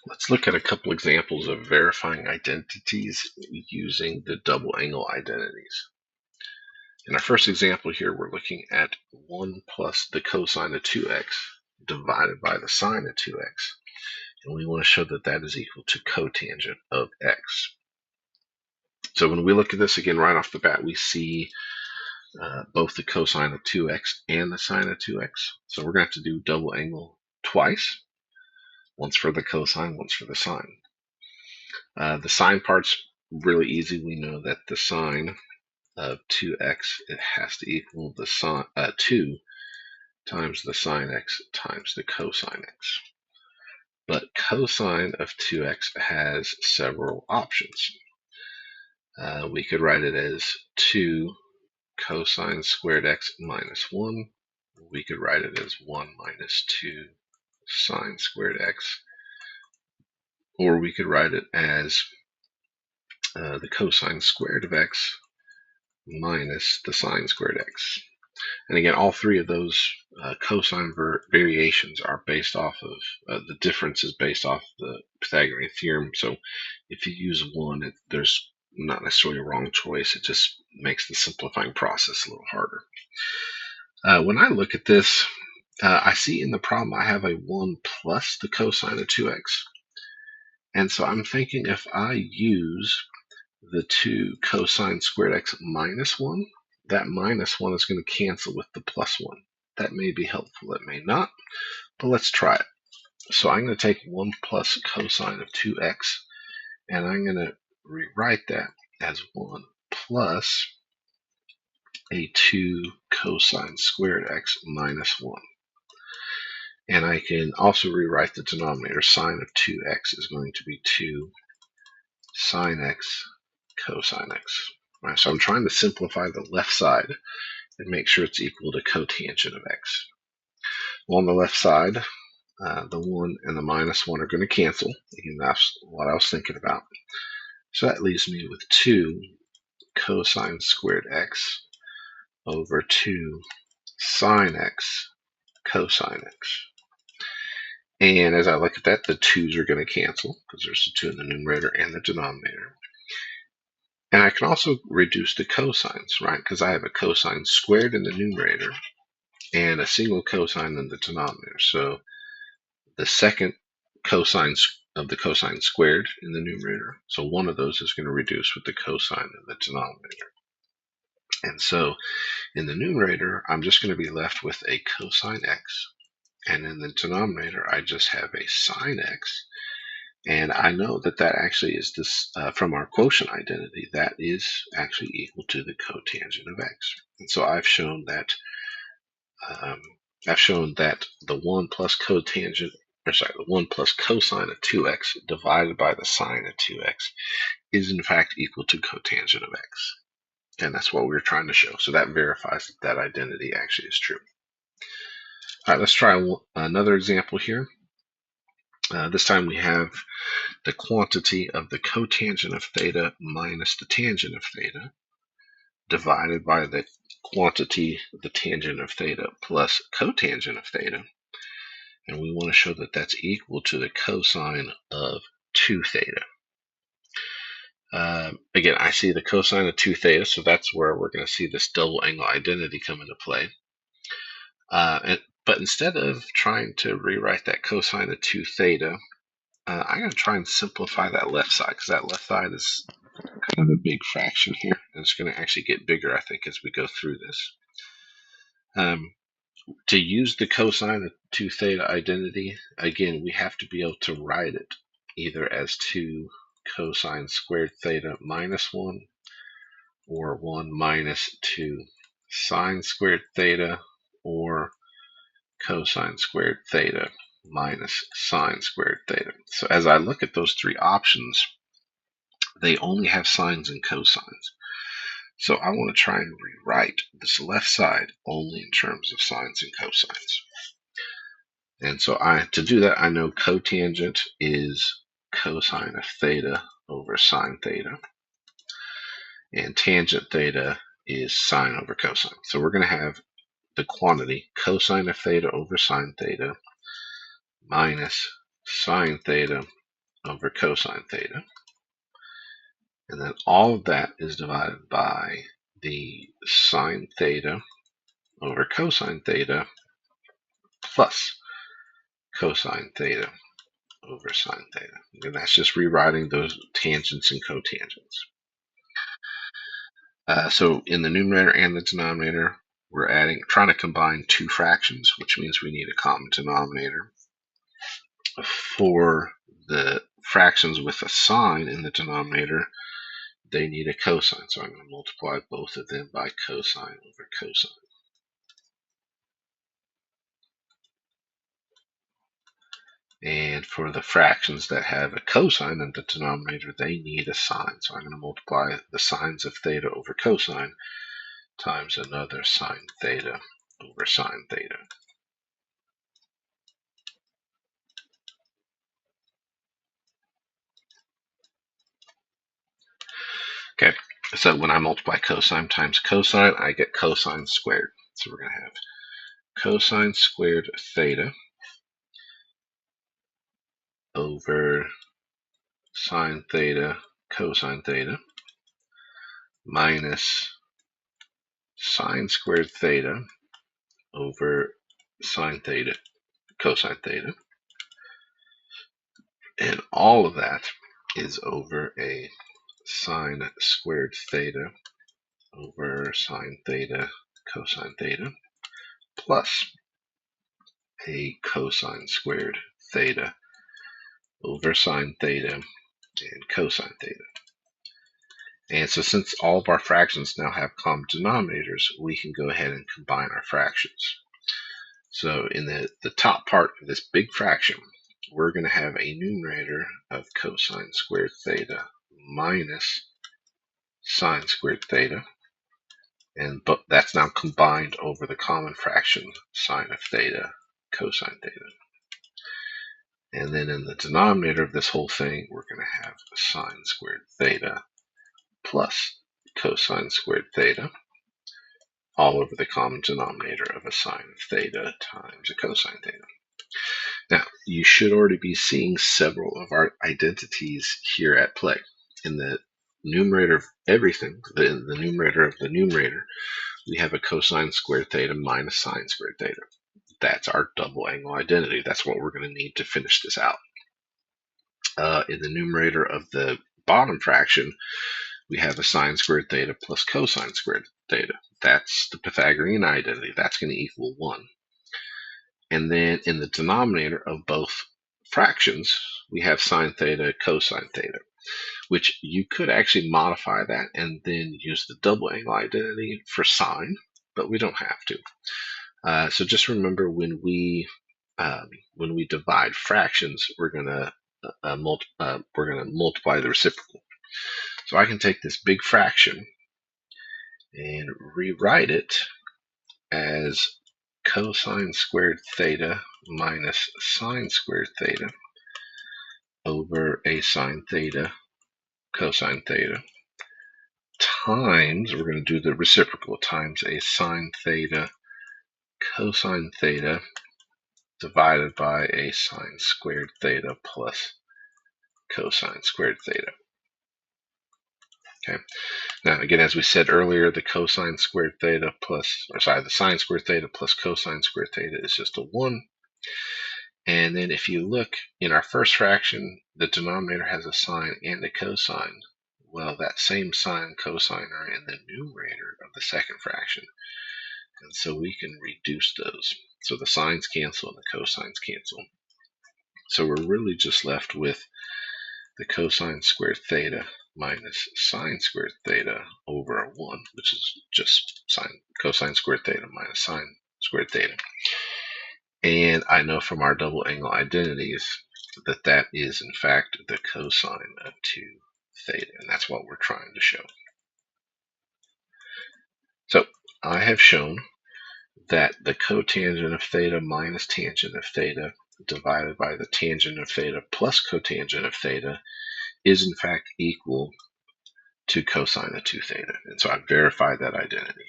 Let's look at a couple examples of verifying identities using the double angle identities. In our first example here, we're looking at 1 plus the cosine of 2x divided by the sine of 2x. And we want to show that that is equal to cotangent of x. So when we look at this again right off the bat, we see both the cosine of 2x and the sine of 2x. So we're going to have to do double angle twice. Once for the cosine, once for the sine. The sine part's really easy. We know that the sine of 2x, it has to equal the sine 2 times the sine x times the cosine x. But cosine of 2x has several options. We could write it as 2 cosine squared x minus 1. We could write it as 1 minus 2 sine squared x. Or we could write it as the cosine squared of x minus the sine squared x. And again, all three of those cosine variations are based off of, the difference is based off the Pythagorean theorem. So if you use one, there's not necessarily a wrong choice. It just makes the simplifying process a little harder. When I look at this, I see in the problem I have a 1 plus the cosine of 2x. And so I'm thinking if I use the 2 cosine squared x minus 1, that minus 1 is going to cancel with the plus 1. That may be helpful, it may not, but let's try it. So I'm going to take 1 plus cosine of 2x, and I'm going to rewrite that as 1 plus a 2 cosine squared x minus 1. And I can also rewrite the denominator. Sine of 2x is going to be 2 sine x cosine x. All right, so I'm trying to simplify the left side and make sure it's equal to cotangent of x. Well, on the left side, the 1 and the minus 1 are going to cancel. Again, that's what I was thinking about. So that leaves me with 2 cosine squared x over 2 sine x cosine x. And as I look at that, the 2's are going to cancel because there's a 2 in the numerator and the denominator. And I can also reduce the cosines, right? Because I have a cosine squared in the numerator and a single cosine in the denominator. So the second cosine of the cosine squared in the numerator. So one of those is going to reduce with the cosine in the denominator. And so in the numerator, I'm just going to be left with a cosine x. And in the denominator, I just have a sine x. And I know that that actually is this, from our quotient identity, that is actually equal to the cotangent of x. And so I've shown that the 1 plus cotangent, the 1 plus cosine of 2x divided by the sine of 2x is in fact equal to cotangent of x. And that's what we were trying to show. So that verifies that that identity actually is true. All right, let's try another example here. This time we have the quantity of the cotangent of theta minus the tangent of theta divided by the quantity of the tangent of theta plus cotangent of theta. And we want to show that that's equal to the cosine of 2 theta. Again, I see the cosine of 2 theta, so that's where we're going to see this double angle identity come into play. But instead of trying to rewrite that cosine of 2 theta, I'm going to try and simplify that left side, because that left side is kind of a big fraction here, and it's going to actually get bigger, I think, as we go through this. To use the cosine of 2 theta identity, again, we have to be able to write it either as 2 cosine squared theta minus 1, or 1 minus 2 sine squared theta, or cosine squared theta minus sine squared theta. So as I look at those three options, they only have sines and cosines. So I want to try and rewrite this left side only in terms of sines and cosines. And so to do that, I know cotangent is cosine of theta over sine theta, and tangent theta is sine over cosine. So we're going to have the quantity cosine of theta over sine theta minus sine theta over cosine theta. And then all of that is divided by the sine theta over cosine theta plus cosine theta over sine theta. And that's just rewriting those tangents and cotangents. So in the numerator and the denominator, we're trying to combine two fractions, which means we need a common denominator. For the fractions with a sign in the denominator, they need a cosine. So I'm going to multiply both of them by cosine over cosine. And for the fractions that have a cosine in the denominator, they need a sine. So I'm going to multiply the sines of theta over cosine times another sine theta over sine theta. Okay, so when I multiply cosine times cosine, I get cosine squared. So we're going to have cosine squared theta over sine theta cosine theta minus sine squared theta over sine theta cosine theta. And all of that is over a sine squared theta over sine theta cosine theta plus a cosine squared theta over sine theta and cosine theta. And so since all of our fractions now have common denominators, we can go ahead and combine our fractions. So in the top part of this big fraction, we're going to have a numerator of cosine squared theta minus sine squared theta. But that's now combined over the common fraction sine of theta cosine theta. And then in the denominator of this whole thing, we're going to have sine squared theta plus cosine squared theta all over the common denominator of a sine of theta times a cosine theta. Now, you should already be seeing several of our identities here at play. In the numerator of everything, the numerator of the numerator, we have a cosine squared theta minus sine squared theta. That's our double angle identity. That's what we're going to need to finish this out. In the numerator of the bottom fraction, we have a sine squared theta plus cosine squared theta. That's the Pythagorean identity. That's going to equal 1. And then in the denominator of both fractions, we have sine theta cosine theta, which you could actually modify that and then use the double angle identity for sine, but we don't have to. So just remember when we divide fractions, we're gonna multiply the reciprocal. So I can take this big fraction and rewrite it as cosine squared theta minus sine squared theta over a sine theta cosine theta times, we're going to do the reciprocal, times a sine theta cosine theta divided by a sine squared theta plus cosine squared theta. Okay. Now, again, as we said earlier, the cosine squared theta the sine squared theta plus cosine squared theta is just a 1. And then if you look in our first fraction, the denominator has a sine and a cosine. Well, that same sine and cosine are in the numerator of the second fraction. And so we can reduce those. So the sines cancel and the cosines cancel. So we're really just left with the cosine squared theta minus sine squared theta over a 1, which is just cosine squared theta minus sine squared theta. And I know from our double angle identities that that is, in fact, the cosine of 2 theta. And that's what we're trying to show. So I have shown that the cotangent of theta minus tangent of theta divided by the tangent of theta plus cotangent of theta is in fact equal to cosine of 2 theta. And so I verified that identity.